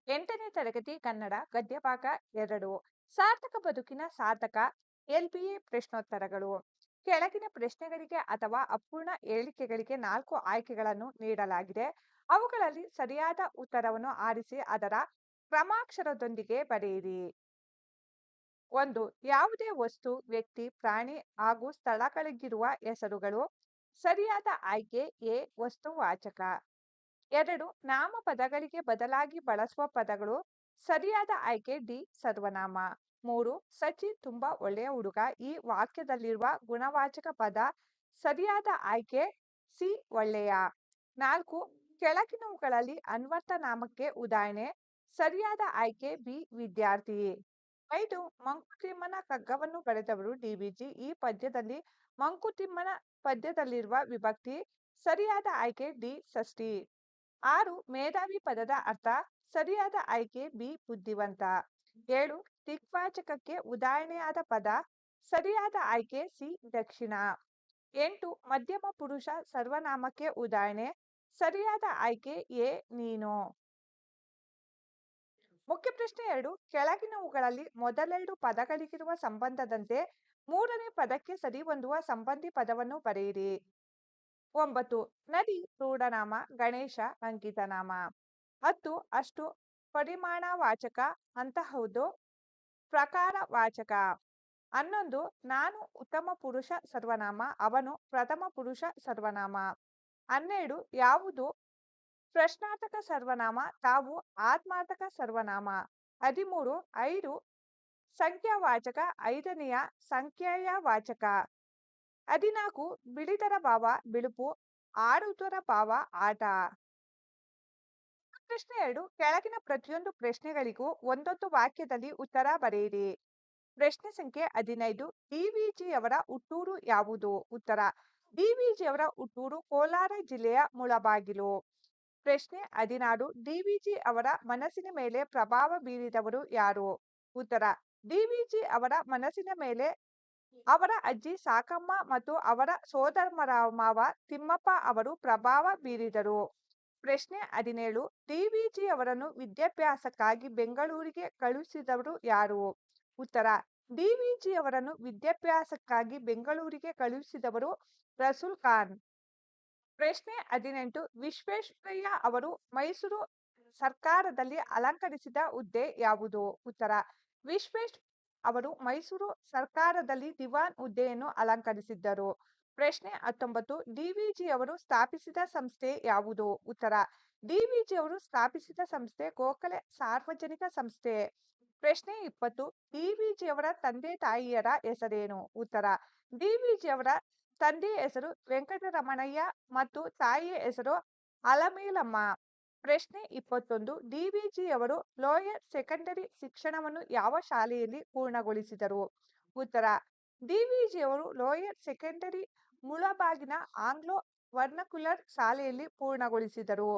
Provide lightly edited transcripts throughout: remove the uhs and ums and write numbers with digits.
8ನೇ ತರಗತಿ ಕನ್ನಡ ಗದ್ಯ ಭಾಗ 2 ಸಾರ್ಥಕ ಬದುಕಿನ ಸಾಧಕ LBA ಪ್ರಶ್ನೋತ್ತರಗಳು. ಕೆಳಗಿನ ಪ್ರಶ್ನೆಗಳಿಗೆ ಅಥವಾ ಅಪೂರ್ಣ ಹೇಳಿಕೆಗಳಿಗೆ 4 ಆಯ್ಕೆಗಳನ್ನು ನೀಡಲಾಗಿದೆ. ಅವುಗಳಲ್ಲಿ ಸರಿಯಾದ ಉತ್ತರವನ್ನು ಆರಿಸಿ ಅದರ ಕ್ರಮಾಕ್ಷರದೊಂದಿಗೆ ಬರೆಯಿರಿ. 1. ಯಾವುದೇ ವಸ್ತು, ವ್ಯಕ್ತಿ, ಪ್ರಾಣಿ ಹಾಗೂ ಸ್ಥಳಗಳಿಗಿರುವ ಹೆಸರುಗಳು. ಸರಿಯಾದ ಆಯ್ಕೆ ಎ ವಸ್ತುವಾಚಕ. 2. ನಾಮಪದಗಳಿಗೆ ಬದಲಾಗಿ ಬಳಸುವ ಪದಗಳು. ಸರಿಯಾದ ಆಯ್ಕೆ ಡಿ ಸರ್ವನಾಮ. 3. ಸಚಿ ತುಂಬಾ ಒಳ್ಳೆಯ ಹುಡುಗ ಈ ವಾಕ್ಯದಲ್ಲಿರುವ ಗುಣವಾಚಕ ಪದ. ಸರಿಯಾದ ಆಯ್ಕೆ ಸಿ ಒಳ್ಳೆಯ. 4. ಕೆಳಗಿನವುಗಳಲ್ಲಿ ಅನ್ವರ್ಥ ನಾಮಕ್ಕೆ ಉದಾಹರಣೆ. ಸರಿಯಾದ ಆಯ್ಕೆ ಬಿ ವಿದ್ಯಾರ್ಥಿ. 5. ಮಂಕುತಿಮ್ಮನ ಕಗ್ಗವನ್ನು ಬರೆದವರು ಡಿವಿಜಿ. ಈ ಪದ್ಯದಲ್ಲಿ ಮಂಕುತಿಮ್ಮನ ಪದ್ಯದಲ್ಲಿರುವ ವಿಭಕ್ತಿ. ಸರಿಯಾದ ಆಯ್ಕೆ ಡಿ ಷಷ್ಠಿ. 6. ಮೇಧಾವಿ ಪದದ ಅರ್ಥ. ಸರಿಯಾದ ಆಯ್ಕೆ ಬಿ ಬುದ್ಧಿವಂತ. 7. ದಿಕ್ವಾಚಕಕ್ಕೆ ಉದಾಹರಣೆಯಾದ ಪದ. ಸರಿಯಾದ ಆಯ್ಕೆ ಸಿ ದಕ್ಷಿಣ. 8. ಮಧ್ಯಮ ಪುರುಷ ಸರ್ವನಾಮಕ್ಕೆ ಉದಾಹರಣೆ. ಸರಿಯಾದ ಆಯ್ಕೆ ಎ ನೀನು. ಮುಖ್ಯ ಪ್ರಶ್ನೆ 2. ಕೆಳಗಿನವುಗಳಲ್ಲಿ ಮೊದಲೆರಡು ಪದಗಳಿಗಿರುವ ಸಂಬಂಧದಂತೆ ಮೂರನೇ ಪದಕ್ಕೆ ಸರಿಹೊಂದುವ ಸಂಬಂಧಿ ಪದವನ್ನು ಬರೆಯಿರಿ. 9. ನದಿ ರೂಢನಾಮ, ಗಣೇಶ ಅಂಕಿತನಾಮ. 10. ಅಷ್ಟು ಪರಿಮಾಣವಾಚಕ, ಅಂತಹುದು ಪ್ರಕಾರವಾಚಕ. 11. ನಾನು ಉತ್ತಮ ಪುರುಷ ಸರ್ವನಾಮ, ಅವನು ಪ್ರಥಮ ಪುರುಷ ಸರ್ವನಾಮ. 12. ಯಾವುದು ಪ್ರಶ್ನಾರ್ಥಕ ಸರ್ವನಾಮ, ತಾವು ಆತ್ಮಾರ್ಥಕ ಸರ್ವನಾಮ. 13. 5 ಸಂಖ್ಯಾವಾಚಕ, ಐದನೆಯ ಸಂಖ್ಯೆಯವಾಚಕ. 14. ಬಿಳಿದರ ಭಾವ ಬಿಳುಪು, ಆಡುವುದರ ಭಾವ ಆಟ. ಪ್ರಶ್ನೆ 2. ಕೆಳಗಿನ ಪ್ರತಿಯೊಂದು ಪ್ರಶ್ನೆಗಳಿಗೂ ಒಂದೊಂದು ವಾಕ್ಯದಲ್ಲಿ ಉತ್ತರ ಬರೆಯಿರಿ. ಪ್ರಶ್ನೆ ಸಂಖ್ಯೆ 15. ಡಿವಿಜಿಯವರ ಹುಟ್ಟೂರು ಯಾವುದು? ಉತ್ತರ. ಡಿವಿಜಿಯವರ ಹುಟ್ಟೂರು ಕೋಲಾರ ಜಿಲ್ಲೆಯ ಮುಳಬಾಗಿಲು. ಪ್ರಶ್ನೆ 16. ಡಿವಿಜಿ ಅವರ ಮನಸ್ಸಿನ ಮೇಲೆ ಪ್ರಭಾವ ಬೀರಿದವರು ಯಾರು? ಉತ್ತರ. ಡಿವಿಜಿ ಅವರ ಮನಸ್ಸಿನ ಮೇಲೆ ಅವರ ಅಜ್ಜಿ ಸಾಕಮ್ಮ ಮತ್ತು ಅವರ ಸೋದರಮಾವ ತಿಮ್ಮಪ್ಪ ಅವರು ಪ್ರಭಾವ ಬೀರಿದರು. ಪ್ರಶ್ನೆ 17. ಡಿವಿಜಿ ಅವರನ್ನು ವಿದ್ಯಾಭ್ಯಾಸಕ್ಕಾಗಿ ಬೆಂಗಳೂರಿಗೆ ಕಳುಹಿಸಿದವರು ಯಾರು? ಉತ್ತರ. ಡಿವಿಜಿ ಅವರನ್ನು ವಿದ್ಯಾಭ್ಯಾಸಕ್ಕಾಗಿ ಬೆಂಗಳೂರಿಗೆ ಕಳುಹಿಸಿದವರು ರಸೂಲ್ ಖಾನ್. ಪ್ರಶ್ನೆ 18. ವಿಶ್ವೇಶ್ವರಯ್ಯ ಅವರು ಮೈಸೂರು ಸರ್ಕಾರದಲ್ಲಿ ಅಲಂಕರಿಸಿದ ಹುದ್ದೆ ಯಾವುದು? ಉತ್ತರ. ವಿಶ್ವೇಶ್ ಅವರು ಮೈಸೂರು ಸರ್ಕಾರದಲ್ಲಿ ದಿವಾನ್ ಹುದ್ದೆಯನ್ನು ಅಲಂಕರಿಸಿದ್ದರು. ಪ್ರಶ್ನೆ 19. ಡಿವಿಜಿ ಅವರು ಸ್ಥಾಪಿಸಿದ ಸಂಸ್ಥೆ ಯಾವುದು? ಉತ್ತರ. ಡಿವಿಜಿ ಅವರು ಸ್ಥಾಪಿಸಿದ ಸಂಸ್ಥೆ ಗೋಖಲೆ ಸಾರ್ವಜನಿಕ ಸಂಸ್ಥೆ. ಪ್ರಶ್ನೆ 20. ಡಿವಿಜಿ ಅವರ ತಂದೆ ತಾಯಿಯರ ಹೆಸರೇನು? ಉತ್ತರ. ಡಿವಿಜಿ ಅವರ ತಂದೆಯ ಹೆಸರು ವೆಂಕಟರಮಣಯ್ಯ ಮತ್ತು ತಾಯಿಯ ಹೆಸರು ಅಲಮೇಲಮ್ಮ. ಪ್ರಶ್ನೆ 21. ಡಿವಿಜಿ ಅವರು ಲೋಯರ್ ಸೆಕೆಂಡರಿ ಶಿಕ್ಷಣವನ್ನು ಯಾವ ಶಾಲೆಯಲ್ಲಿ ಪೂರ್ಣಗೊಳಿಸಿದರು? ಉತ್ತರ. ಡಿವಿಜಿ ಅವರು ಲೋಯರ್ ಸೆಕೆಂಡರಿ ಮುಳಬಾಗಿನ ಆಂಗ್ಲೋ ವರ್ನಾಕ್ಯುಲರ್ ಶಾಲೆಯಲ್ಲಿ ಪೂರ್ಣಗೊಳಿಸಿದರು.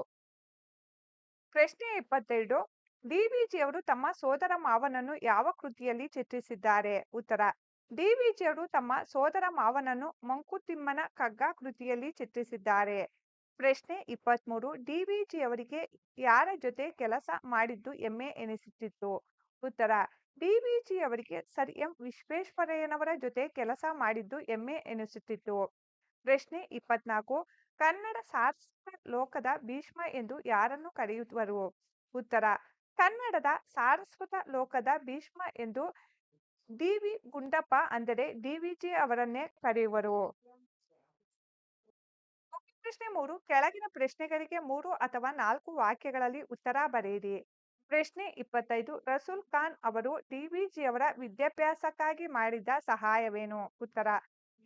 ಪ್ರಶ್ನೆ 22. ಡಿವಿಜಿ ಅವರು ತಮ್ಮ ಸೋದರ ಮಾವನನ್ನು ಯಾವ ಕೃತಿಯಲ್ಲಿ ಚಿತ್ರಿಸಿದ್ದಾರೆ? ಉತ್ತರ. ಡಿವಿಜಿ ಅವರು ತಮ್ಮ ಸೋದರ ಮಾವನನ್ನು ಮಂಕುತಿಮ್ಮನ ಕಗ್ಗ ಕೃತಿಯಲ್ಲಿ ಚಿತ್ರಿಸಿದ್ದಾರೆ. ಪ್ರಶ್ನೆ 23. ಡಿವಿಜಿ ಅವರಿಗೆ ಯಾರ ಜೊತೆ ಕೆಲಸ ಮಾಡಿದ್ದು ಹೆಮ್ಮೆ ಎನಿಸುತ್ತಿತ್ತು? ಉತ್ತರ. ಡಿವಿಜಿ ಅವರಿಗೆ ಸರ್ ಎಂ ವಿಶ್ವೇಶ್ವರಯ್ಯನವರ ಜೊತೆ ಕೆಲಸ ಮಾಡಿದ್ದು ಹೆಮ್ಮೆ ಎನಿಸುತ್ತಿತ್ತು. ಪ್ರಶ್ನೆ 24. ಕನ್ನಡ ಸಾರಸ್ವತ ಲೋಕದ ಭೀಷ್ಮ ಎಂದು ಯಾರನ್ನು ಕರೆಯುವರು? ಉತ್ತರ. ಕನ್ನಡದ ಸಾರಸ್ವತ ಲೋಕದ ಭೀಷ್ಮ ಎಂದು ಡಿ.ವಿ. ಗುಂಡಪ್ಪ ಅಂದರೆ ಡಿವಿಜಿ ಅವರನ್ನೇ ಕರೆಯುವರು. ಪ್ರಶ್ನೆ 3. ಕೆಳಗಿನ ಪ್ರಶ್ನೆಗಳಿಗೆ 3 ಅಥವಾ 4 ವಾಕ್ಯಗಳಲ್ಲಿ ಉತ್ತರ ಬರೆಯಿರಿ. ಪ್ರಶ್ನೆ 25. ರಸೂಲ್ ಖಾನ್ ಅವರು ಡಿವಿಜಿಯವರ ವಿದ್ಯಾಭ್ಯಾಸಕ್ಕಾಗಿ ಮಾಡಿದ ಸಹಾಯವೇನು? ಉತ್ತರ.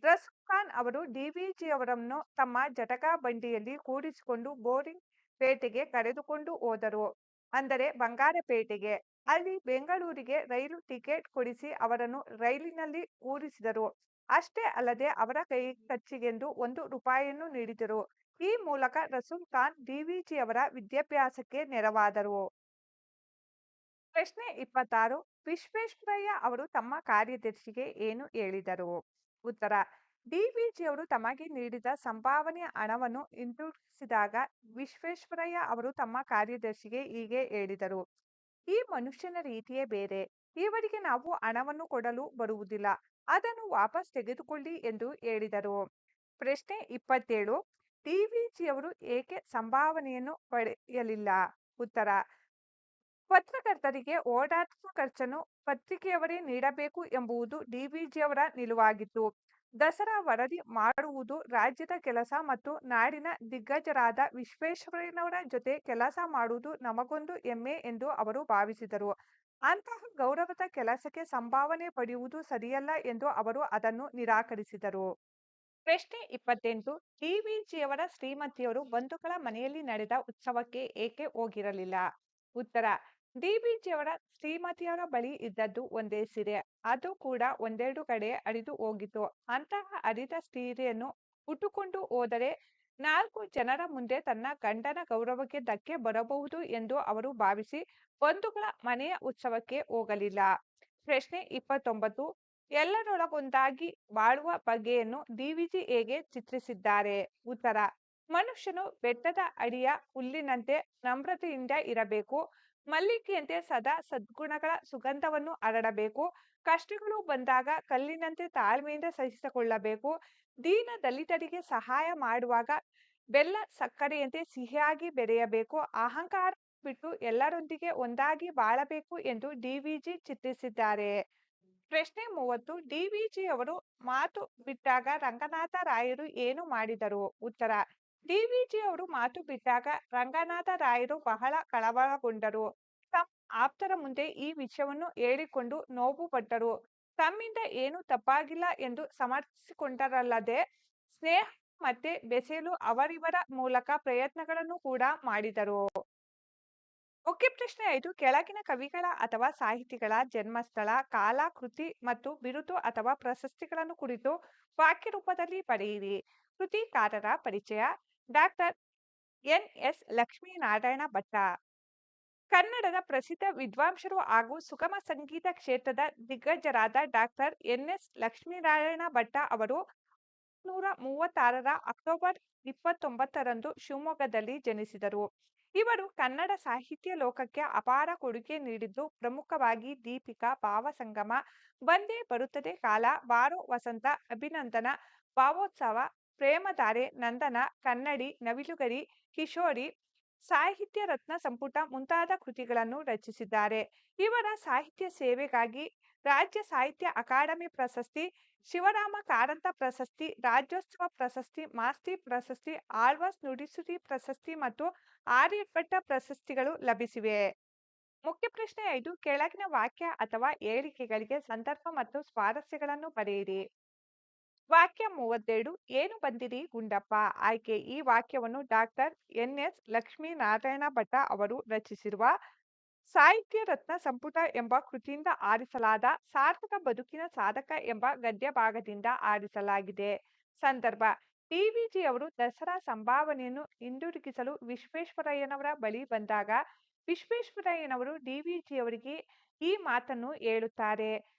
ರಸೂಲ್ ಖಾನ್ ಅವರು ಡಿವಿಜಿಯವರನ್ನು ತಮ್ಮ ಜಟಕಾ ಬಂಡಿಯಲ್ಲಿ ಕೂಡಿಸಿಕೊಂಡು ಬೋರಿಂಗ್ ಪೇಟೆಗೆ ಕರೆದುಕೊಂಡು ಹೋದರು, ಅಂದರೆ ಬಂಗಾರಪೇಟೆಗೆ. ಅಲ್ಲಿ ಬೆಂಗಳೂರಿಗೆ ರೈಲು ಟಿಕೆಟ್ ಕೊಡಿಸಿ ಅವರನ್ನು ರೈಲಿನಲ್ಲಿ ಕೂರಿಸಿದರು. ಅಷ್ಟೇ ಅಲ್ಲದೆ ಅವರ ಕೈ ಖರ್ಚಿಗೆಂದು 1 ರೂಪಾಯಿಯನ್ನು ನೀಡಿದರು. ಈ ಮೂಲಕ ರಸೂಲ್ ಖಾನ್ ಡಿವಿಜಿಯವರ ವಿದ್ಯಾಭ್ಯಾಸಕ್ಕೆ ನೆರವಾದರು. ಪ್ರಶ್ನೆ 26. ವಿಶ್ವೇಶ್ವರಯ್ಯ ಅವರು ತಮ್ಮ ಕಾರ್ಯದರ್ಶಿಗೆ ಏನು ಹೇಳಿದರು? ಉತ್ತರ. ಡಿವಿಜಿಯವರು ತಮಗೆ ನೀಡಿದ ಸಂಭಾವನೆಯ ಹಣವನ್ನು ಹಿಂದಿರುಗಿಸಿದಾಗ ವಿಶ್ವೇಶ್ವರಯ್ಯ ಅವರು ತಮ್ಮ ಕಾರ್ಯದರ್ಶಿಗೆ ಹೀಗೆ ಹೇಳಿದರು. ಈ ಮನುಷ್ಯನ ರೀತಿಯೇ ಬೇರೆ. ಇವರಿಗೆ ನಾವು ಹಣವನ್ನು ಕೊಡಲು ಬರುವುದಿಲ್ಲ. ಅದನ್ನು ವಾಪಸ್ ತೆಗೆದುಕೊಳ್ಳಿ ಎಂದು ಹೇಳಿದರು. ಪ್ರಶ್ನೆ 27. ಡಿವಿಜಿಯವರು ಏಕೆ ಸಂಭಾವನೆಯನ್ನು ಪಡೆಯಲಿಲ್ಲ? ಉತ್ತರ: ಪತ್ರಕರ್ತರಿಗೆ ಓಡಾಟದ ಖರ್ಚನ್ನು ಪತ್ರಿಕೆಯವರೇ ನೀಡಬೇಕು ಎಂಬುದು ಡಿವಿಜಿಯವರ ನಿಲುವಾಗಿತ್ತು. ದಸರಾ ವರದಿ ಮಾಡುವುದು ರಾಜ್ಯದ ಕೆಲಸ ಮತ್ತು ನಾಡಿನ ದಿಗ್ಗಜರಾದ ವಿಶ್ವೇಶ್ವರಯ್ಯನವರ ಜೊತೆ ಕೆಲಸ ಮಾಡುವುದು ನಮಗೊಂದು ಹೆಮ್ಮೆ ಎಂದು ಅವರು ಭಾವಿಸಿದರು. ಅಂತಹ ಗೌರವದ ಕೆಲಸಕ್ಕೆ ಸಂಭಾವನೆ ಪಡೆಯುವುದು ಸರಿಯಲ್ಲ ಎಂದು ಅವರು ಅದನ್ನು ನಿರಾಕರಿಸಿದರು. ಪ್ರಶ್ನೆ 28. ಡಿವಿಜಿಯವರ ಶ್ರೀಮತಿಯವರು ಬಂಧುಗಳ ಮನೆಯಲ್ಲಿ ನಡೆದ ಉತ್ಸವಕ್ಕೆ ಏಕೆ ಹೋಗಿರಲಿಲ್ಲ? ಉತ್ತರ: ಡಿವಿಜಿಯವರ ಶ್ರೀಮತಿಯವರ ಬಳಿ ಇದ್ದದ್ದು ಒಂದೇ ಸೀರೆ. ಅದು ಕೂಡ ಒಂದೆರಡು ಕಡೆ ಹರಿದು ಹೋಗಿತ್ತು. ಅಂತಹ ಹರಿದ ಸೀರೆಯನ್ನು ಉಟ್ಟುಕೊಂಡು ಹೋದರೆ 4 ಜನರ ಮುಂದೆ ತನ್ನ ಗಂಡನ ಗೌರವಕ್ಕೆ ಧಕ್ಕೆ ಬರಬಹುದು ಎಂದು ಅವರು ಭಾವಿಸಿ ಬಂಧುಗಳ ಮನೆಯ ಉತ್ಸವಕ್ಕೆ ಹೋಗಲಿಲ್ಲ. ಪ್ರಶ್ನೆ 29. ಎಲ್ಲರೊಳಗೊಂದಾಗಿ ಬಾಳುವ ಬಗೆಯನ್ನು ಡಿವಿಜಿ ಹೇಗೆ ಚಿತ್ರಿಸಿದ್ದಾರೆ? ಉತ್ತರ: ಮನುಷ್ಯನು ಬೆಟ್ಟದ ಅಡಿಯ ಹುಲ್ಲಿನಂತೆ ನಮ್ರತೆಯಿಂದ ಇರಬೇಕು. ಮಲ್ಲಿಗೆಯಂತೆ ಸದಾ ಸದ್ಗುಣಗಳ ಸುಗಂಧವನ್ನು ಹರಡಬೇಕು. ಕಷ್ಟಗಳು ಬಂದಾಗ ಕಲ್ಲಿನಂತೆ ತಾಳ್ಮೆಯಿಂದ ಸಹಿಸಿಕೊಳ್ಳಬೇಕು. ದೀನ ದಲಿತರಿಗೆ ಸಹಾಯ ಮಾಡುವಾಗ ಬೆಲ್ಲ ಸಕ್ಕರೆಯಂತೆ ಸಿಹಿಯಾಗಿ ಬೆರೆಯಬೇಕು. ಅಹಂಕಾರ ಬಿಟ್ಟು ಎಲ್ಲರೊಂದಿಗೆ ಒಂದಾಗಿ ಬಾಳಬೇಕು ಎಂದು ಡಿವಿಜಿ ಚಿತ್ರಿಸಿದ್ದಾರೆ. ಪ್ರಶ್ನೆ 30. ಡಿವಿಜಿಯವರು ಮಾತು ಬಿಟ್ಟಾಗ ರಂಗನಾಥ ರಾಯರು ಏನು ಮಾಡಿದರು? ಉತ್ತರ: ಡಿವಿಜಿಯವರು ಮಾತು ಬಿಟ್ಟಾಗ ರಂಗನಾಥ ರಾಯರು ಬಹಳ ಕಳವಳಗೊಂಡರು. ತಮ್ಮ ಆಪ್ತರ ಮುಂದೆ ಈ ವಿಷಯವನ್ನು ಹೇಳಿಕೊಂಡು ನೋವು ಪಟ್ಟರು. ತಮ್ಮಿಂದ ಏನೂ ತಪ್ಪಾಗಿಲ್ಲ ಎಂದು ಸಮರ್ಥಿಸಿಕೊಂಡರಲ್ಲದೆ, ಸ್ನೇಹ ಮತ್ತೆ ಬೆಸೆಯಲು ಅವರಿವರ ಮೂಲಕ ಪ್ರಯತ್ನಗಳನ್ನು ಕೂಡ ಮಾಡಿದರು. ಮುಖ್ಯ ಪ್ರಶ್ನೆ 5. ಕೆಳಗಿನ ಕವಿಗಳ ಅಥವಾ ಸಾಹಿತಿಗಳ ಜನ್ಮಸ್ಥಳ, ಕಾಲ, ಕೃತಿ ಮತ್ತು ಬಿರುದು ಅಥವಾ ಪ್ರಶಸ್ತಿಗಳನ್ನು ಕುರಿತು ವಾಕ್ಯ ರೂಪದಲ್ಲಿ ಬರೆಯಿರಿ. ಕೃತಿಕಾರರ ಪರಿಚಯ: ಡಾಕ್ಟರ್ ಎನ್.ಎಸ್. ಲಕ್ಷ್ಮೀನಾರಾಯಣ ಭಟ್ಟ. ಕನ್ನಡದ ಪ್ರಸಿದ್ಧ ವಿದ್ವಾಂಸರು ಹಾಗೂ ಸುಗಮ ಸಂಗೀತ ಕ್ಷೇತ್ರದ ದಿಗ್ಗಜರಾದ ಡಾಕ್ಟರ್ ಎನ್.ಎಸ್. ಲಕ್ಷ್ಮೀನಾರಾಯಣ ಭಟ್ಟ ಅವರು 1836ರ ಅಕ್ಟೋಬರ್ 29ರಂದು ಶಿವಮೊಗ್ಗದಲ್ಲಿ ಜನಿಸಿದರು. ಇವರು ಕನ್ನಡ ಸಾಹಿತ್ಯ ಲೋಕಕ್ಕೆ ಅಪಾರ ಕೊಡುಗೆ ನೀಡಿದ್ದು, ಪ್ರಮುಖವಾಗಿ ದೀಪಿಕಾ, ಭಾವಸಂಗಮ, ಬಂದೇ ಬರುತ್ತದೆ ಕಾಲ, ಬಾರೋ ವಸಂತ, ಅಭಿನಂದನ, ಭಾವೋತ್ಸವ, ಪ್ರೇಮಧಾರೆ, ನಂದನ, ಕನ್ನಡಿ, ನವಿಲುಗರಿ, ಕಿಶೋರಿ, ಸಾಹಿತ್ಯ ರತ್ನ ಸಂಪುಟ ಮುಂತಾದ ಕೃತಿಗಳನ್ನು ರಚಿಸಿದ್ದಾರೆ. ಇವರ ಸಾಹಿತ್ಯ ಸೇವೆಗಾಗಿ ರಾಜ್ಯ ಸಾಹಿತ್ಯ ಅಕಾಡೆಮಿ ಪ್ರಶಸ್ತಿ, ಶಿವರಾಮ ಕಾರಂತ ಪ್ರಶಸ್ತಿ, ರಾಜ್ಯೋತ್ಸವ ಪ್ರಶಸ್ತಿ, ಮಾಸ್ತಿ ಪ್ರಶಸ್ತಿ, ಆಳ್ವಾಸ್ ನುಡಿಸಿರಿ ಪ್ರಶಸ್ತಿ ಮತ್ತು ಆರ್ಯಭಟ ಪ್ರಶಸ್ತಿಗಳು ಲಭಿಸಿವೆ. ಮುಖ್ಯ ಪ್ರಶ್ನೆ 5. ಕೆಳಗಿನ ವಾಕ್ಯ ಅಥವಾ ಹೇಳಿಕೆಗಳಿಗೆ ಸಂದರ್ಭ ಮತ್ತು ಸ್ವಾರಸ್ಯಗಳನ್ನು ಬರೆಯಿರಿ. ವಾಕ್ಯ 32. ಏನು ಬಂದಿರಿ ಗುಂಡಪ್ಪ? ಆಯ್ಕೆ: ಈ ವಾಕ್ಯವನ್ನು ಡಾಕ್ಟರ್ ಎನ್.ಎಸ್. ಲಕ್ಷ್ಮೀನಾರಾಯಣ ಭಟ್ಟ ಅವರು ರಚಿಸಿರುವ ಸಾಹಿತ್ಯ ರತ್ನ ಸಂಪುಟ ಎಂಬ ಕೃತಿಯಿಂದ ಆರಿಸಲಾದ ಸಾರ್ಥಕ ಬದುಕಿನ ಸಾಧಕ ಎಂಬ ಗದ್ಯ ಭಾಗದಿಂದ ಆರಿಸಲಾಗಿದೆ. ಸಂದರ್ಭ: ಡಿವಿಜಿಯವರು ದಸರಾ ಸಂಭಾವನೆಯನ್ನು ಹಿಂದಿರುಗಿಸಲು ವಿಶ್ವೇಶ್ವರಯ್ಯನವರ ಬಳಿ ಬಂದಾಗ ವಿಶ್ವೇಶ್ವರಯ್ಯನವರು ಡಿವಿಜಿಯವರಿಗೆ ಈ ಮಾತನ್ನು ಹೇಳುತ್ತಾರೆ.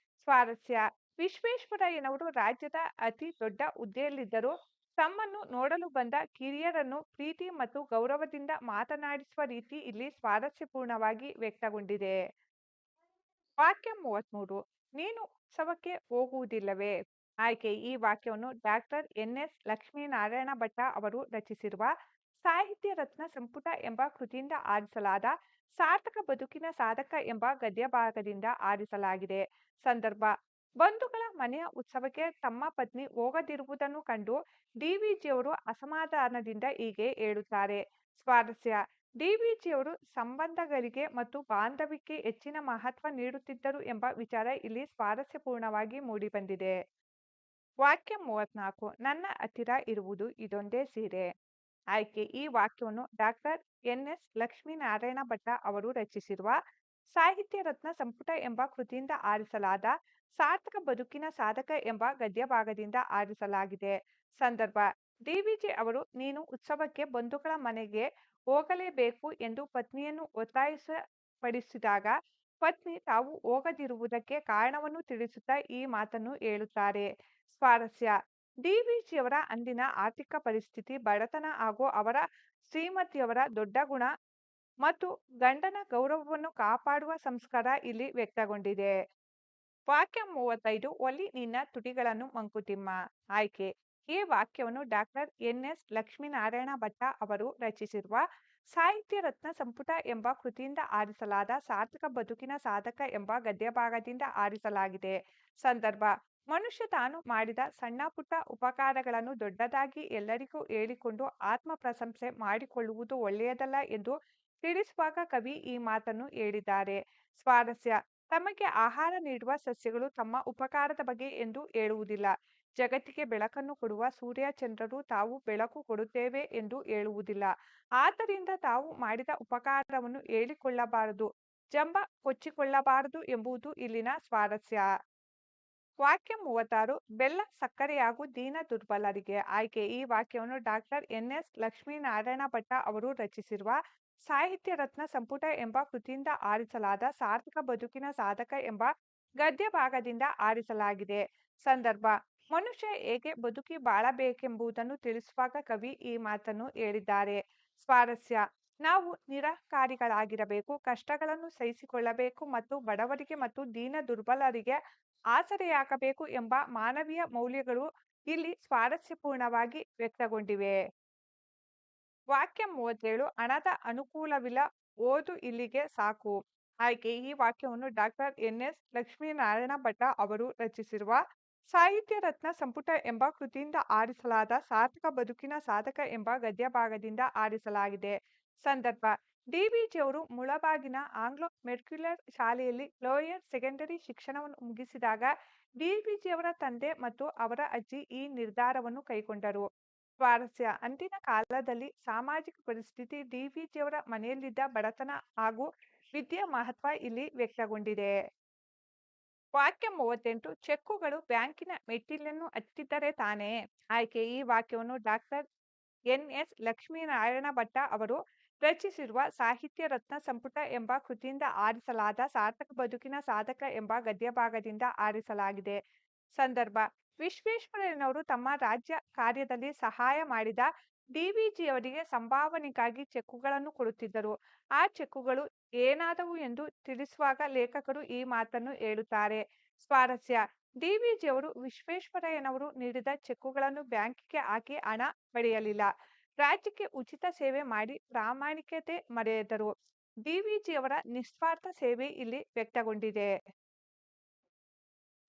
ಸ್ವಾರಸ್ಯ: ವಿಶ್ವೇಶ್ವರಯ್ಯನವರು ರಾಜ್ಯದ ಅತಿ ದೊಡ್ಡ ಹುದ್ದೆಯಲ್ಲಿದ್ದರೂ ತಮ್ಮನ್ನು ನೋಡಲು ಬಂದ ಕಿರಿಯರನ್ನು ಪ್ರೀತಿ ಮತ್ತು ಗೌರವದಿಂದ ಮಾತನಾಡಿಸುವ ರೀತಿ ಇಲ್ಲಿ ಸ್ವಾರಸ್ಯಪೂರ್ಣವಾಗಿ ವ್ಯಕ್ತಗೊಂಡಿದೆ. ವಾಕ್ಯ 33. ನೀನು ಉತ್ಸವಕ್ಕೆ ಹೋಗುವುದಿಲ್ಲವೇ? ಆಯ್ಕೆ: ಈ ವಾಕ್ಯವನ್ನು ಡಾಕ್ಟರ್ ಎನ್.ಎಸ್. ಲಕ್ಷ್ಮೀನಾರಾಯಣ ಭಟ್ಟ ಅವರು ರಚಿಸಿರುವ ಸಾಹಿತ್ಯ ರತ್ನ ಸಂಪುಟ ಎಂಬ ಕೃತಿಯಿಂದ ಆರಿಸಲಾದ ಸಾರ್ಥಕ ಬದುಕಿನ ಸಾಧಕ ಎಂಬ ಗದ್ಯ ಭಾಗದಿಂದ ಆರಿಸಲಾಗಿದೆ. ಸಂದರ್ಭ: ಬಂಧುಗಳ ಮನೆಯ ಉತ್ಸವಕ್ಕೆ ತಮ್ಮ ಪತ್ನಿ ಹೋಗದಿರುವುದನ್ನು ಕಂಡು ಡಿವಿಜಿಯವರು ಅಸಮಾಧಾನದಿಂದ ಹೀಗೆ ಹೇಳುತ್ತಾರೆ. ಸ್ವಾರಸ್ಯ: ಡಿವಿಜಿಯವರು ಸಂಬಂಧಗಳಿಗೆ ಮತ್ತು ಬಾಂಧವ್ಯಕ್ಕೆ ಹೆಚ್ಚಿನ ಮಹತ್ವ ನೀಡುತ್ತಿದ್ದರು ಎಂಬ ವಿಚಾರ ಇಲ್ಲಿ ಸ್ವಾರಸ್ಯಪೂರ್ಣವಾಗಿ ಮೂಡಿಬಂದಿದೆ. ವಾಕ್ಯ 34. ನನ್ನ ಹತ್ತಿರ ಇರುವುದು ಇದೊಂದೇ ಸೀರೆ. ಆಯ್ಕೆ: ಈ ವಾಕ್ಯವನ್ನು ಡಾಕ್ಟರ್ ಎನ್.ಎಸ್. ಲಕ್ಷ್ಮೀನಾರಾಯಣ ಭಟ್ಟ ಅವರು ರಚಿಸಿರುವ ಸಾಹಿತ್ಯ ರತ್ನ ಸಂಪುಟ ಎಂಬ ಕೃತಿಯಿಂದ ಆರಿಸಲಾದ ಸಾರ್ಥಕ ಬದುಕಿನ ಸಾಧಕ ಎಂಬ ಗದ್ಯ ಭಾಗದಿಂದ ಆರಿಸಲಾಗಿದೆ. ಸಂದರ್ಭ: ಡಿವಿಜಿ ಅವರು ನೀನು ಉತ್ಸವಕ್ಕೆ ಬಂಧುಗಳ ಮನೆಗೆ ಹೋಗಲೇಬೇಕು ಎಂದು ಪತ್ನಿಯನ್ನು ಒತ್ತಾಯಪಡಿಸಿದಾಗ ಪತ್ನಿ ತಾವು ಹೋಗದಿರುವುದಕ್ಕೆ ಕಾರಣವನ್ನು ತಿಳಿಸುತ್ತಾ ಈ ಮಾತನ್ನು ಹೇಳುತ್ತಾರೆ. ಸ್ವಾರಸ್ಯ: ಡಿವಿಜಿಯವರ ಅಂದಿನ ಆರ್ಥಿಕ ಪರಿಸ್ಥಿತಿ, ಬಡತನ ಹಾಗೂ ಅವರ ಶ್ರೀಮತಿಯವರ ದೊಡ್ಡ ಗುಣ ಮತ್ತು ಗಂಡನ ಗೌರವವನ್ನು ಕಾಪಾಡುವ ಸಂಸ್ಕಾರ ಇಲ್ಲಿ ವ್ಯಕ್ತಗೊಂಡಿದೆ. ವಾಕ್ಯ 35 ಒಲಿ ನಿನ್ನ ತುಟಿಗಳನ್ನು ಮಂಕುತಿಮ್ಮ. ಆಯ್ಕೆ. ಈ ವಾಕ್ಯವನ್ನು ಡಾಕ್ಟರ್ ಎನ್.ಎಸ್. ಲಕ್ಷ್ಮೀನಾರಾಯಣ ಭಟ್ಟ ಅವರು ರಚಿಸಿರುವ ಸಾಹಿತ್ಯ ರತ್ನ ಸಂಪುಟ ಎಂಬ ಕೃತಿಯಿಂದ ಆರಿಸಲಾದ ಸಾರ್ಥಕ ಬದುಕಿನ ಸಾಧಕ ಎಂಬ ಗದ್ಯಭಾಗದಿಂದ ಆರಿಸಲಾಗಿದೆ. ಸಂದರ್ಭ. ಮನುಷ್ಯ ತಾನು ಮಾಡಿದ ಸಣ್ಣ ಪುಟ್ಟ ಉಪಕಾರಗಳನ್ನು ದೊಡ್ಡದಾಗಿ ಎಲ್ಲರಿಗೂ ಹೇಳಿಕೊಂಡು ಆತ್ಮ ಪ್ರಶಂಸೆ ಮಾಡಿಕೊಳ್ಳುವುದು ಒಳ್ಳೆಯದಲ್ಲ ಎಂದು ತಿಳಿಸುವಾಗ ಕವಿ ಈ ಮಾತನ್ನು ಹೇಳಿದ್ದಾರೆ. ಸ್ವಾರಸ್ಯ. ತಮಗೆ ಆಹಾರ ನೀಡುವ ಸಸ್ಯಗಳು ತಮ್ಮ ಉಪಕಾರದ ಬಗ್ಗೆ ಎಂದು ಹೇಳುವುದಿಲ್ಲ. ಜಗತ್ತಿಗೆ ಬೆಳಕನ್ನು ಕೊಡುವ ಸೂರ್ಯ ಚಂದ್ರರು ತಾವು ಬೆಳಕು ಕೊಡುತ್ತೇವೆ ಎಂದು ಹೇಳುವುದಿಲ್ಲ. ಆದ್ದರಿಂದ ತಾವು ಮಾಡಿದ ಉಪಕಾರವನ್ನು ಹೇಳಿಕೊಳ್ಳಬಾರದು, ಜಂಬ ಕೊಚ್ಚಿಕೊಳ್ಳಬಾರದು ಎಂಬುದು ಇಲ್ಲಿನ ಸ್ವಾರಸ್ಯ. ವಾಕ್ಯ 36 ಬೆಲ್ಲ ಸಕ್ಕರೆಯಾಗು ದೀನ ದುರ್ಬಲರಿಗೆ. ಆಯ್ಕೆ. ಈ ವಾಕ್ಯವನ್ನು ಡಾಕ್ಟರ್ ಎನ್.ಎಸ್. ಲಕ್ಷ್ಮೀನಾರಾಯಣ ಭಟ್ಟ ಅವರು ರಚಿಸಿರುವ ಸಾಹಿತ್ಯ ರತ್ನ ಸಂಪುಟ ಎಂಬ ಕೃತಿಯಿಂದ ಆರಿಸಲಾದ ಸಾರ್ಥಕ ಬದುಕಿನ ಸಾಧಕ ಎಂಬ ಗದ್ಯ ಭಾಗದಿಂದ ಆರಿಸಲಾಗಿದೆ. ಸಂದರ್ಭ. ಮನುಷ್ಯ ಹೇಗೆ ಬದುಕಿ ಬಾಳಬೇಕೆಂಬುದನ್ನು ತಿಳಿಸುವಾಗ ಕವಿ ಈ ಮಾತನ್ನು ಹೇಳಿದ್ದಾರೆ. ಸ್ವಾರಸ್ಯ. ನಾವು ನಿರಾಕಾರಿಗಳಾಗಿರಬೇಕು, ಕಷ್ಟಗಳನ್ನು ಸಹಿಸಿಕೊಳ್ಳಬೇಕು ಮತ್ತು ಬಡವರಿಗೆ ಮತ್ತು ದೀನ ದುರ್ಬಲರಿಗೆ ಆಸರೆಯಾಗಬೇಕು ಎಂಬ ಮಾನವೀಯ ಮೌಲ್ಯಗಳು ಇಲ್ಲಿ ಸ್ವಾರಸ್ಯಪೂರ್ಣವಾಗಿ ವ್ಯಕ್ತಗೊಂಡಿವೆ. ವಾಕ್ಯ 37 ಹಣದ ಅನುಕೂಲವಿಲ್ಲ, ಓದು ಇಲ್ಲಿಗೆ ಸಾಕು. ಆಯ್ಕೆ. ಈ ವಾಕ್ಯವನ್ನು ಡಾಕ್ಟರ್ ಎನ್.ಎಸ್. ಲಕ್ಷ್ಮೀನಾರಾಯಣ ಭಟ್ಟ ಅವರು ರಚಿಸಿರುವ ಸಾಹಿತ್ಯ ರತ್ನ ಸಂಪುಟ ಎಂಬ ಕೃತಿಯಿಂದ ಆರಿಸಲಾದ ಸಾರ್ಥಕ ಬದುಕಿನ ಸಾಧಕ ಎಂಬ ಗದ್ಯ ಭಾಗದಿಂದ ಆರಿಸಲಾಗಿದೆ. ಸಂದರ್ಭ. ಡಿ.ವಿ.ಜಿಯವರು ಮುಳಬಾಗಿನ ಆಂಗ್ಲೋ ಮೆರ್ಕ್ಯುಲರ್ ಶಾಲೆಯಲ್ಲಿ ಲೋಯರ್ ಸೆಕೆಂಡರಿ ಶಿಕ್ಷಣವನ್ನು ಮುಗಿಸಿದಾಗ ಡಿ.ವಿ.ಜಿಯವರ ತಂದೆ ಮತ್ತು ಅವರ ಅಜ್ಜಿ ಈ ನಿರ್ಧಾರವನ್ನು ಕೈಗೊಂಡರು. ಸ್ವಾರಸ್ಯ. ಅಂದಿನ ಕಾಲದಲ್ಲಿ ಸಾಮಾಜಿಕ ಪರಿಸ್ಥಿತಿ, ಡಿ.ವಿ.ಜಿಯವರ ಮನೆಯಲ್ಲಿದ್ದ ಬಡತನ ಹಾಗೂ ವಿದ್ಯೆಯ ಮಹತ್ವ ಇಲ್ಲಿ ವ್ಯಕ್ತಗೊಂಡಿದೆ. ವಾಕ್ಯ 38 ಚೆಕ್ಕುಗಳು ಬ್ಯಾಂಕಿನ ಮೆಟ್ಟಿಲನ್ನು ಹತ್ತಿದ್ದರೆ ತಾನೇ. ಆಯ್ಕೆ. ಈ ವಾಕ್ಯವನ್ನು ಡಾಕ್ಟರ್ ಎನ್.ಎಸ್. ಲಕ್ಷ್ಮೀನಾರಾಯಣ ಭಟ್ಟ ಅವರು ರಚಿಸಿರುವ ಸಾಹಿತ್ಯ ರತ್ನ ಸಂಪುಟ ಎಂಬ ಕೃತಿಯಿಂದ ಆರಿಸಲಾದ ಸಾರ್ಥಕ ಬದುಕಿನ ಸಾಧಕ ಎಂಬ ಗದ್ಯ ಭಾಗದಿಂದ ಆರಿಸಲಾಗಿದೆ. ಸಂದರ್ಭ. ವಿಶ್ವೇಶ್ವರಯ್ಯನವರು ತಮ್ಮ ರಾಜ್ಯ ಕಾರ್ಯದಲ್ಲಿ ಸಹಾಯ ಮಾಡಿದ ಡಿ.ವಿ.ಜಿಯವರಿಗೆ ಸಂಭಾವನೆಗಾಗಿ ಚೆಕ್ಕುಗಳನ್ನು ಕೊಡುತ್ತಿದ್ದರು. ಆ ಚೆಕ್ಕುಗಳು ಏನಾದವು ಎಂದು ತಿಳಿಸುವಾಗ ಲೇಖಕರು ಈ ಮಾತನ್ನು ಹೇಳುತ್ತಾರೆ. ಸ್ವಾರಸ್ಯ. ಡಿ.ವಿ.ಜಿಯವರು ವಿಶ್ವೇಶ್ವರಯ್ಯನವರು ನೀಡಿದ ಚೆಕ್ಕುಗಳನ್ನು ಬ್ಯಾಂಕಿಗೆ ಹಾಕಿ ಹಣ ಪಡೆಯಲಿಲ್ಲ. ರಾಜ್ಯಕ್ಕೆ ಉಚಿತ ಸೇವೆ ಮಾಡಿ ಪ್ರಾಮಾಣಿಕತೆ ಮೆರೆದರು. ಡಿ.ವಿ.ಜಿಯವರ ನಿಸ್ವಾರ್ಥ ಸೇವೆ ಇಲ್ಲಿ ವ್ಯಕ್ತಗೊಂಡಿದೆ.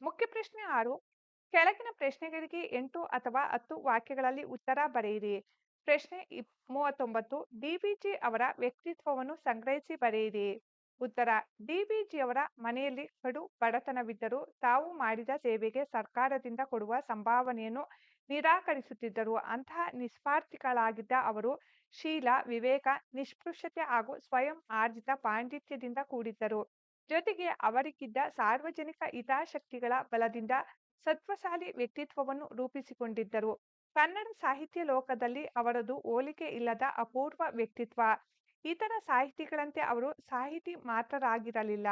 ಮುಖ್ಯ ಪ್ರಶ್ನೆ 6 ಕೆಳಗಿನ ಪ್ರಶ್ನೆಗಳಿಗೆ 8 ಅಥವಾ 10 ವಾಕ್ಯಗಳಲ್ಲಿ ಉತ್ತರ ಬರೆಯಿರಿ. ಪ್ರಶ್ನೆ 39 ಡಿ.ವಿ.ಜಿ ಅವರ ವ್ಯಕ್ತಿತ್ವವನ್ನು ಸಂಗ್ರಹಿಸಿ ಬರೆಯಿರಿ. ಉತ್ತರ. ಡಿ.ವಿ.ಜಿಯವರ ಮನೆಯಲ್ಲಿ ಕಡು ಬಡತನವಿದ್ದರೂ ತಾವು ಮಾಡಿದ ಸೇವೆಗೆ ಸರ್ಕಾರದಿಂದ ಕೊಡುವ ಸಂಭಾವನೆಯನ್ನು ನಿರಾಕರಿಸುತ್ತಿದ್ದರು. ಅಂತಹ ನಿಸ್ವಾರ್ಥಿಗಳಾಗಿದ್ದ ಅವರು ಶೀಲ, ವಿವೇಕ, ನಿಷ್ಪೃಷತೆ ಹಾಗೂ ಸ್ವಯಂ ಆರ್ಜಿತ ಪಾಂಡಿತ್ಯದಿಂದ ಕೂಡಿದ್ದರು. ಜೊತೆಗೆ ಅವರಿಗಿದ್ದ ಸಾರ್ವಜನಿಕ ಹಿತಾಸಕ್ತಿಗಳ ಬಲದಿಂದ ಸತ್ವಶಾಲಿ ವ್ಯಕ್ತಿತ್ವವನ್ನು ರೂಪಿಸಿಕೊಂಡಿದ್ದರು. ಕನ್ನಡ ಸಾಹಿತ್ಯ ಲೋಕದಲ್ಲಿ ಅವರದು ಹೋಲಿಕೆ ಇಲ್ಲದ ಅಪೂರ್ವ ವ್ಯಕ್ತಿತ್ವ. ಇತರ ಸಾಹಿತಿಗಳಂತೆ ಅವರು ಸಾಹಿತಿ ಮಾತ್ರರಾಗಿರಲಿಲ್ಲ.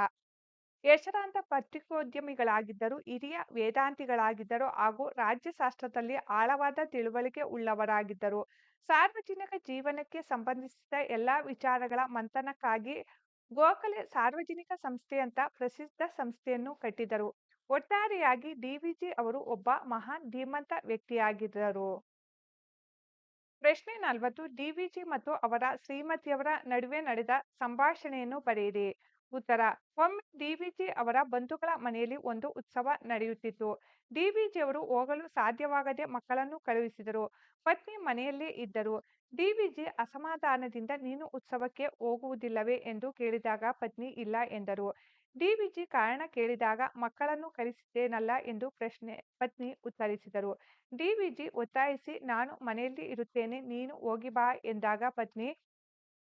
ಹೆಸರಾಂತ ಪತ್ರಿಕೋದ್ಯಮಿಗಳಾಗಿದ್ದರು, ಹಿರಿಯ ವೇದಾಂತಿಗಳಾಗಿದ್ದರು ಹಾಗೂ ರಾಜ್ಯಶಾಸ್ತ್ರದಲ್ಲಿ ಆಳವಾದ ತಿಳುವಳಿಕೆ ಉಳ್ಳವರಾಗಿದ್ದರು. ಸಾರ್ವಜನಿಕ ಜೀವನಕ್ಕೆ ಸಂಬಂಧಿಸಿದ ಎಲ್ಲಾ ವಿಚಾರಗಳ ಮಂಥನಕ್ಕಾಗಿ ಗೋಖಲೆ ಸಾರ್ವಜನಿಕ ಸಂಸ್ಥೆಯಂಥ ಪ್ರಸಿದ್ಧ ಸಂಸ್ಥೆಯನ್ನು ಕಟ್ಟಿದರು. ಒಟ್ಟಾರೆಯಾಗಿ ಡಿ.ವಿ.ಜಿ ಅವರು ಒಬ್ಬ ಮಹಾನ್ ಧೀಮಂತ ವ್ಯಕ್ತಿಯಾಗಿದ್ದರು. ಪ್ರಶ್ನೆ 40 ಡಿ.ವಿ.ಜಿ ಮತ್ತು ಅವರ ಶ್ರೀಮತಿಯವರ ನಡುವೆ ನಡೆದ ಸಂಭಾಷಣೆಯನ್ನು ಬರೆಯಿರಿ. ಉತ್ತರ. ಒಮ್ಮೆ ಡಿ.ವಿ.ಜಿ ಅವರ ಬಂಧುಗಳ ಮನೆಯಲ್ಲಿ ಒಂದು ಉತ್ಸವ ನಡೆಯುತ್ತಿತ್ತು. ಡಿ.ವಿ.ಜಿಯವರು ಹೋಗಲು ಸಾಧ್ಯವಾಗದೆ ಮಕ್ಕಳನ್ನು ಕಳುಹಿಸಿದರು. ಪತ್ನಿ ಮನೆಯಲ್ಲೇ ಇದ್ದರು. ಡಿ.ವಿ.ಜಿ ಅಸಮಾಧಾನದಿಂದ ನೀನು ಉತ್ಸವಕ್ಕೆ ಹೋಗುವುದಿಲ್ಲವೇ ಎಂದು ಕೇಳಿದಾಗ ಪತ್ನಿ ಇಲ್ಲ ಎಂದರು. ಡಿ.ವಿ.ಜಿ ಕಾರಣ ಕೇಳಿದಾಗ ಮಕ್ಕಳನ್ನು ಕರೆಸಿದ್ದೇನಲ್ಲ ಎಂದು ಪತ್ನಿ ಉತ್ತರಿಸಿದರು. ಡಿ.ವಿ.ಜಿ ಒತ್ತಾಯಿಸಿ ನಾನು ಮನೆಯಲ್ಲಿ ಇರುತ್ತೇನೆ, ನೀನು ಹೋಗಿ ಬಾ ಎಂದಾಗ ಪತ್ನಿ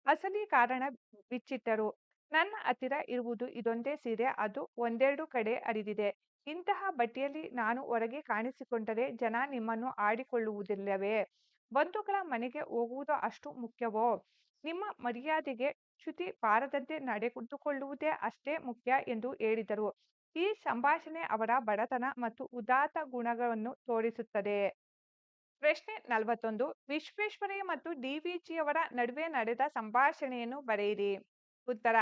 ಅಸಲಿ ಕಾರಣ ಬಿಚ್ಚಿಟ್ಟರು. ನನ್ನ ಹತ್ತಿರ ಇರುವುದು ಇದೊಂದೇ ಸೀರೆ, ಅದು ಒಂದೆರಡು ಕಡೆ ಹರಿದಿದೆ. ಇಂತಹ ಬಟ್ಟೆಯಲ್ಲಿ ನಾನು ಹೊರಗೆ ಕಾಣಿಸಿಕೊಂಡರೆ ಜನ ನಿಮ್ಮನ್ನು ಆಡಿಕೊಳ್ಳುವುದಿಲ್ಲವೇ? ಬಂಧುಗಳ ಮನೆಗೆ ಹೋಗುವುದು ಅಷ್ಟು ಮುಖ್ಯವೋ? ನಿಮ್ಮ ಮರ್ಯಾದೆಗೆ ಚ್ಯುತಿ ಬಾರದಂತೆ ನಡೆದುಕೊಳ್ಳುವುದೇ ಅಷ್ಟೇ ಮುಖ್ಯ ಎಂದು ಹೇಳಿದರು. ಈ ಸಂಭಾಷಣೆ ಅವರ ಬಡತನ ಮತ್ತು ಉದಾತ್ತ ಗುಣವನ್ನು ತೋರಿಸುತ್ತದೆ. ಪ್ರಶ್ನೆ 41. ವಿಶ್ವೇಶ್ವರಯ್ಯ ಮತ್ತು ಡಿವಿಜಿಯವರ ನಡುವೆ ನಡೆದ ಸಂಭಾಷಣೆಯನ್ನು ಬರೆಯಿರಿ. ಉತ್ತರ.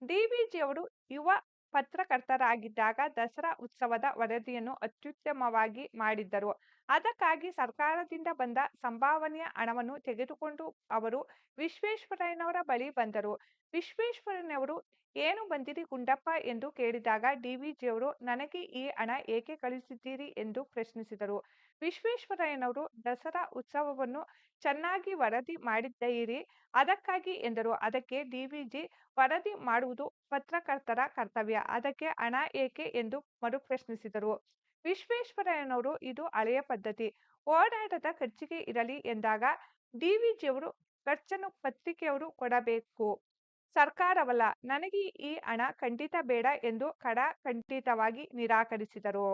ಡಿವಿಜಿಯವರು ಯುವ ಪತ್ರಕರ್ತರಾಗಿದ್ದಾಗ ದಸರಾ ಉತ್ಸವದ ವರದಿಯನ್ನು ಅತ್ಯುತ್ತಮವಾಗಿ ಮಾಡಿದ್ದರು. ಅದಕ್ಕಾಗಿ ಸರ್ಕಾರದಿಂದ ಬಂದ ಸಂಭಾವನೆಯ ಹಣವನ್ನು ತೆಗೆದುಕೊಂಡು ಅವರು ವಿಶ್ವೇಶ್ವರಯ್ಯನವರ ಬಳಿ ಬಂದರು. ವಿಶ್ವೇಶ್ವರಯ್ಯನವರು "ಏನು ಬಂದಿರಿ ಗುಂಡಪ್ಪ" ಎಂದು ಕೇಳಿದಾಗ ಡಿವಿಜಿಯವರು "ನನಗೆ ಈ ಹಣ ಏಕೆ ಕಳುಹಿಸಿದ್ದೀರಿ" ಎಂದು ಪ್ರಶ್ನಿಸಿದರು. ವಿಶ್ವೇಶ್ವರಯ್ಯನವರು "ದಸರಾ ಉತ್ಸವವನ್ನು ಚೆನ್ನಾಗಿ ವರದಿ ಮಾಡಿದ್ದೀರಿ, ಅದಕ್ಕಾಗಿ" ಎಂದರು. ಅದಕ್ಕೆ ಡಿವಿಜಿ "ವರದಿ ಮಾಡುವುದು ಪತ್ರಕರ್ತರ ಕರ್ತವ್ಯ, ಅದಕ್ಕೆ ಹಣ ಏಕೆ" ಎಂದು ಮರುಪ್ರಶ್ನಿಸಿದರು. ವಿಶ್ವೇಶ್ವರಯ್ಯನವರು "ಇದು ಹಳೆಯ ಪದ್ಧತಿ, ಓಡಾಟದ ಖರ್ಚಿಗೆ ಇರಲಿ" ಎಂದಾಗ ಡಿವಿಜಿಯವರು "ಖರ್ಚನ್ನು ಪತ್ರಿಕೆಯವರು ಕೊಡಬೇಕು, ಸರ್ಕಾರವಲ್ಲ. ನನಗೆ ಈ ಹಣ ಖಂಡಿತ ಬೇಡ" ಎಂದು ಖಡಾಖಂಡಿತವಾಗಿ ನಿರಾಕರಿಸಿದರು.